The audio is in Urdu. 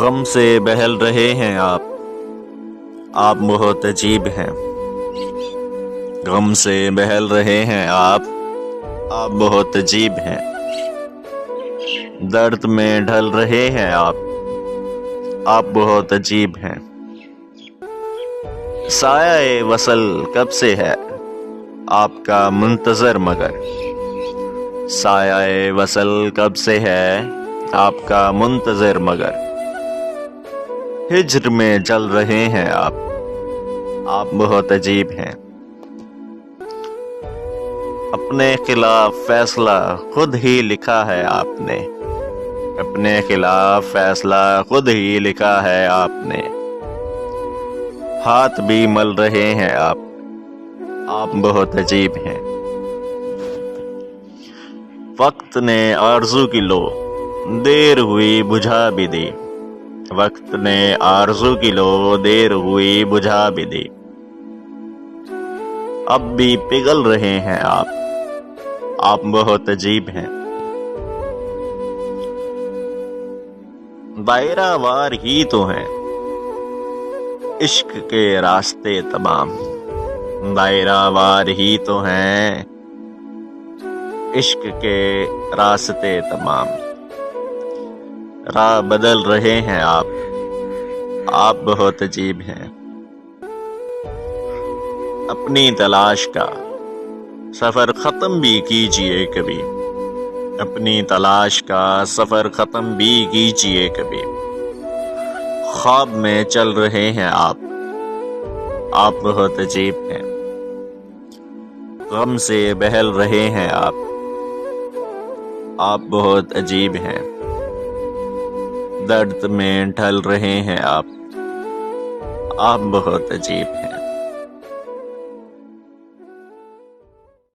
غم سے بہل رہے ہیں آپ بہت عجیب ہیں۔ غم سے بہل رہے ہیں آپ بہت عجیب ہیں۔ درد میں ڈھل رہے ہیں آپ بہت عجیب ہیں۔ سایہ وصل کب سے ہے آپ کا منتظر مگر، سایہ وصل کب سے ہے آپ کا منتظر مگر، ہجر میں جل رہے ہیں آپ بہت عجیب ہیں۔ اپنے خلاف فیصلہ خود ہی لکھا ہے آپ نے، اپنے خلاف فیصلہ خود ہی لکھا ہے آپ نے، ہاتھ بھی مل رہے ہیں آپ بہت عجیب ہیں۔ وقت نے آرزو کی لو دیر ہوئی بجھا بھی دی، وقت نے آرزو کی لو دیر ہوئی بجھا بھی دی، اب بھی پگھل رہے ہیں آپ بہت عجیب ہیں۔ دائرہ وار ہی تو ہیں عشق کے راستے تمام، دائرہ وار ہی تو ہیں عشق کے راستے تمام، راہ بدل رہے ہیں آپ بہت عجیب ہیں۔ اپنی تلاش کا سفر ختم بھی کیجئے کبھی، اپنی تلاش کا سفر ختم بھی کیجئے کبھی، خواب میں چل رہے ہیں آپ بہت عجیب ہیں۔ غم سے بہل رہے ہیں آپ بہت عجیب ہیں۔ درد میں ڈھل رہے ہیں آپ بہت عجیب ہیں۔